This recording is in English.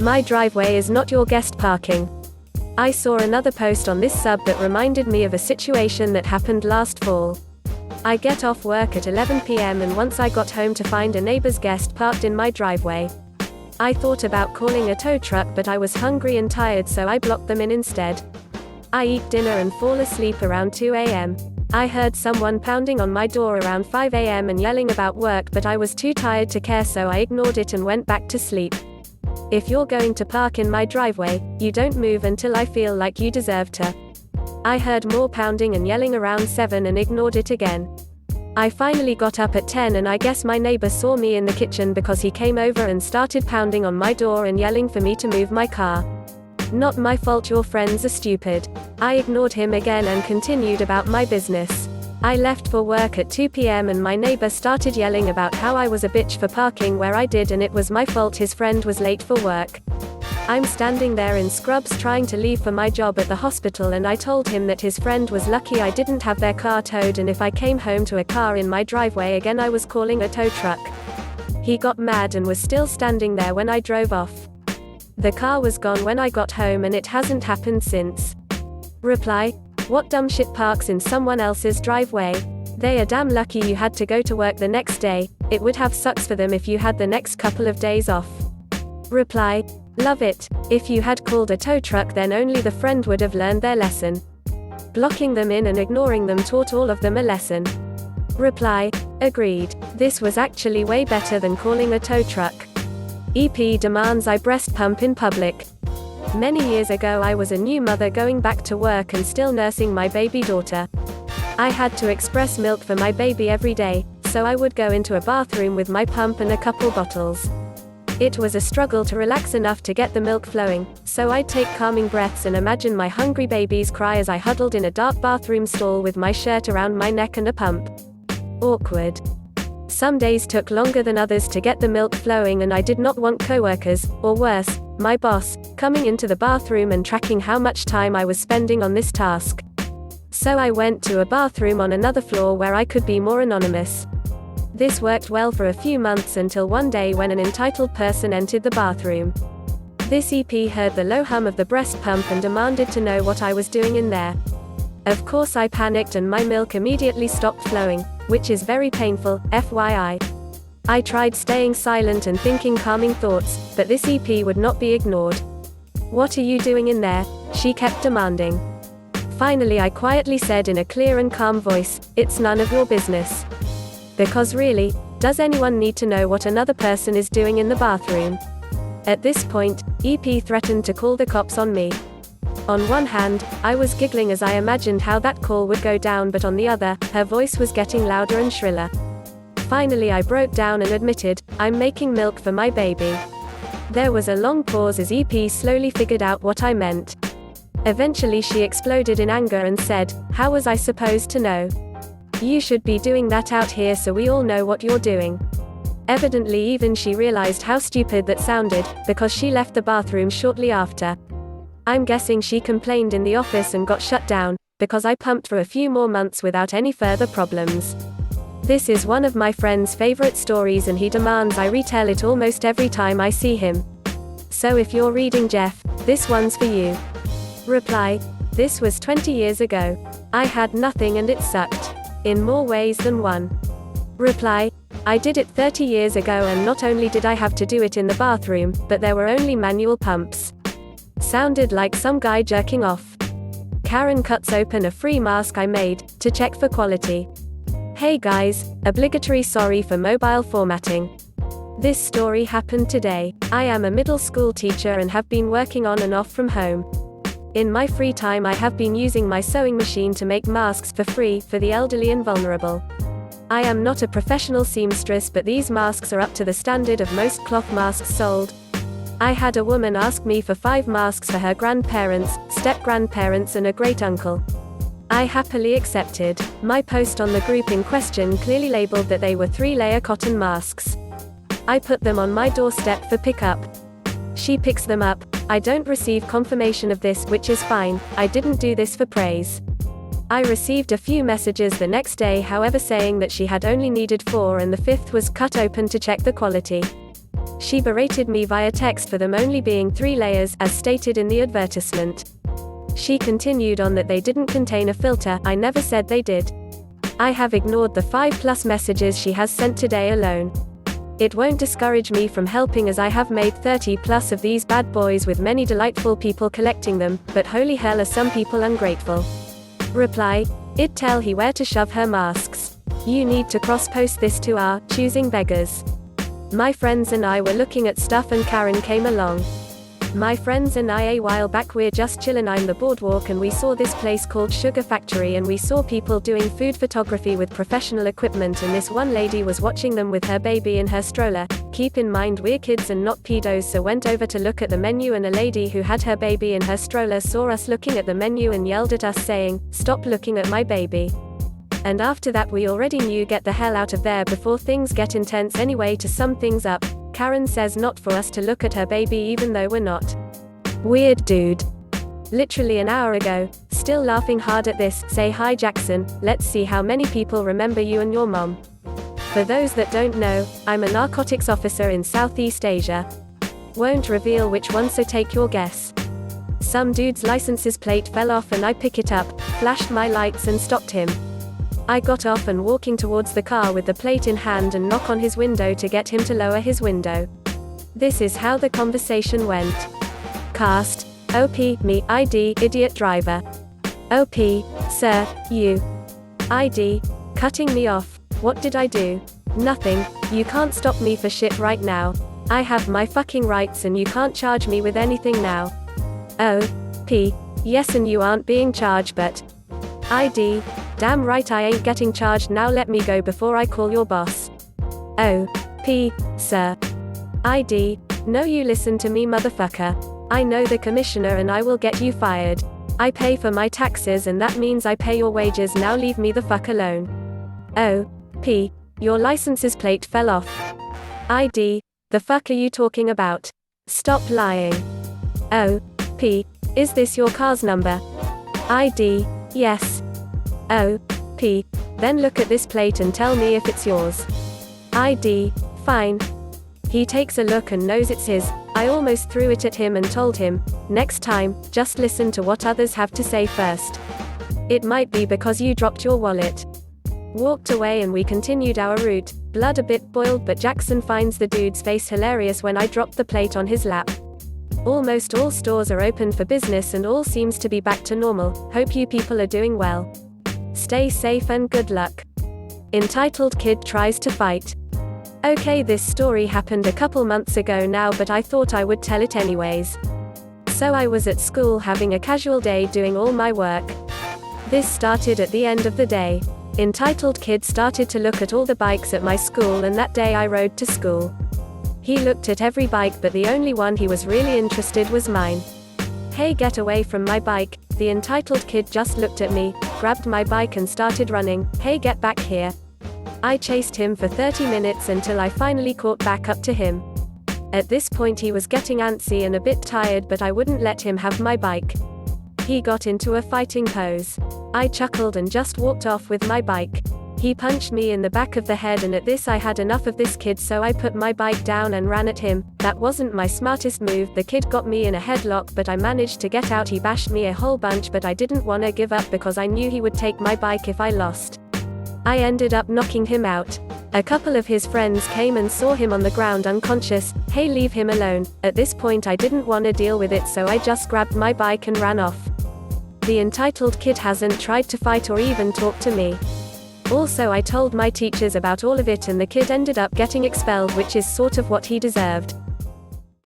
My driveway is not your guest parking. I saw another post on this sub that reminded me of a situation that happened last fall. I get off work at 11 p.m. and once I got home to find a neighbor's guest parked in my driveway. I thought about calling a tow truck, but I was hungry and tired, so I blocked them in instead. I eat dinner and fall asleep around 2 a.m. I heard someone pounding on my door around 5 a.m. and yelling about work, but I was too tired to care, so I ignored it and went back to sleep. If you're going to park in my driveway, you don't move until I feel like you deserve to. I heard more pounding and yelling around 7 and ignored it again. I finally got up at 10 and I guess my neighbor saw me in the kitchen because he came over and started pounding on my door and yelling for me to move my car. Not my fault, your friends are stupid. I ignored him again and continued about my business. I left for work at 2 p.m. and my neighbor started yelling about how I was a bitch for parking where I did and it was my fault his friend was late for work. I'm standing there in scrubs trying to leave for my job at the hospital, and I told him that his friend was lucky I didn't have their car towed, and if I came home to a car in my driveway again I was calling a tow truck. He got mad and was still standing there when I drove off. The car was gone when I got home and it hasn't happened since. Reply: what dumb shit parks in someone else's driveway? They are damn lucky you had to go to work the next day. It would have sucks for them if you had the next couple of days off. Reply: love it. If you had called a tow truck, then only the friend would have learned their lesson. Blocking them in and ignoring them taught all of them a lesson. Reply: agreed. This was actually way better than calling a tow truck. EP demands I breast pump in public. Many years ago I was a new mother going back to work and still nursing my baby daughter. I had to express milk for my baby every day, so I would go into a bathroom with my pump and a couple bottles. It was a struggle to relax enough to get the milk flowing, so I'd take calming breaths and imagine my hungry baby's cry as I huddled in a dark bathroom stall with my shirt around my neck and a pump. Awkward. Some days took longer than others to get the milk flowing, and I did not want coworkers, or worse, my boss, coming into the bathroom and tracking how much time I was spending on this task. So I went to a bathroom on another floor where I could be more anonymous. This worked well for a few months until one day when an entitled person entered the bathroom. This EP heard the low hum of the breast pump and demanded to know what I was doing in there. Of course I panicked and my milk immediately stopped flowing, which is very painful, FYI. I tried staying silent and thinking calming thoughts, but this EP would not be ignored. What are you doing in there? She kept demanding. Finally I quietly said in a clear and calm voice, it's none of your business. Because really, does anyone need to know what another person is doing in the bathroom? At this point, EP threatened to call the cops on me. On one hand, I was giggling as I imagined how that call would go down, but on the other, her voice was getting louder and shriller. Finally I broke down and admitted, I'm making milk for my baby. There was a long pause as EP slowly figured out what I meant. Eventually she exploded in anger and said, how was I supposed to know? You should be doing that out here so we all know what you're doing. Evidently even she realized how stupid that sounded, because she left the bathroom shortly after. I'm guessing she complained in the office and got shut down, because I pumped for a few more months without any further problems. This is one of my friend's favorite stories and he demands I retell it almost every time I see him. So if you're reading, Jeff, this one's for you. Reply: this was 20 years ago. I had nothing and it sucked. In more ways than one. Reply: I did it 30 years ago and not only did I have to do it in the bathroom, but there were only manual pumps. Sounded like some guy jerking off. Karen cuts open a free mask I made, to check for quality. Hey guys, obligatory sorry for mobile formatting. This story happened today. I am a middle school teacher and have been working on and off from home. In my free time I have been using my sewing machine to make masks for free, for the elderly and vulnerable. I am not a professional seamstress, but these masks are up to the standard of most cloth masks sold. I had a woman ask me for 5 masks for her grandparents, step-grandparents and a great-uncle. I happily accepted. My post on the group in question clearly labeled that they were 3-layer cotton masks. I put them on my doorstep for pickup. She picks them up. I don't receive confirmation of this, which is fine. I didn't do this for praise. I received a few messages the next day, however, saying that she had only needed 4 and the 5th was cut open to check the quality. She berated me via text for them only being 3 layers, as stated in the advertisement. She continued on that they didn't contain a filter. I never said they did. I have ignored the 5+ messages she has sent today alone. It won't discourage me from helping, as I have made 30+ of these bad boys with many delightful people collecting them, but holy hell are some people ungrateful. Reply, I'd tell he where to shove her masks. You need to cross-post this to our choosing beggars. My friends and I were looking at stuff and Karen came along. My friends and I, a while back, we're just chillin' on the boardwalk and we saw this place called Sugar Factory, and we saw people doing food photography with professional equipment, and this one lady was watching them with her baby in her stroller. Keep in mind we're kids and not pedos, so went over to look at the menu, and a lady who had her baby in her stroller saw us looking at the menu and yelled at us saying, "Stop looking at my baby." And after that we already knew get the hell out of there before things get intense. Anyway, to sum things up, Karen says not for us to look at her baby even though we're not. Weird dude. Literally an hour ago, still laughing hard at this. Say hi Jackson, let's see how many people remember you and your mom. For those that don't know, I'm a narcotics officer in Southeast Asia. Won't reveal which one, so take your guess. Some dude's license plate fell off and I pick it up, flashed my lights and stopped him. I got off and walking towards the car with the plate in hand and knock on his window to get him to lower his window. This is how the conversation went. Cast. OP, me, ID, idiot driver. OP, sir, you. ID, cutting me off. What did I do? Nothing. You can't stop me for shit right now. I have my fucking rights and you can't charge me with anything now. OP, yes, and you aren't being charged, but ID, damn right I ain't getting charged. Now let me go before I call your boss. OP, sir. ID, no, you listen to me, motherfucker. I know the commissioner and I will get you fired. I pay for my taxes and that means I pay your wages. Now leave me the fuck alone. OP, your license's plate fell off. ID, the fuck are you talking about? Stop lying. OP, is this your car's number? ID, yes. OP, then look at this plate and tell me if it's yours. ID, fine. He takes a look and knows it's his. I almost threw it at him and told him, next time, just listen to what others have to say first. It might be because you dropped your wallet. Walked away and we continued our route, blood a bit boiled, but Jackson finds the dude's face hilarious when I dropped the plate on his lap. Almost all stores are open for business and all seems to be back to normal. Hope you people are doing well. Stay safe and good luck. Entitled kid tries to fight. Okay, this story happened a couple months ago now, but I thought I would tell it anyways. So I was at school having a casual day doing all my work. This started at the end of the day. Entitled kid started to look at all the bikes at my school, and that day I rode to school. He looked at every bike, but the only one he was really interested was mine. Hey, get away from my bike. The entitled kid just looked at me, grabbed my bike and started running. Hey, get back here. I chased him for 30 minutes until I finally caught back up to him. At this point he was getting antsy and a bit tired, but I wouldn't let him have my bike. He got into a fighting pose. I chuckled and just walked off with my bike. He punched me in the back of the head, and at this I had enough of this kid, so I put my bike down and ran at him. That wasn't my smartest move. The kid got me in a headlock, but I managed to get out. He bashed me a whole bunch, but I didn't want to give up because I knew he would take my bike if I lost. I ended up knocking him out. A couple of his friends came and saw him on the ground unconscious. Hey, leave him alone. At this point I didn't want to deal with it, so I just grabbed my bike and ran off. The entitled kid hasn't tried to fight or even talk to me. Also, I told my teachers about all of it and the kid ended up getting expelled, which is sort of what he deserved.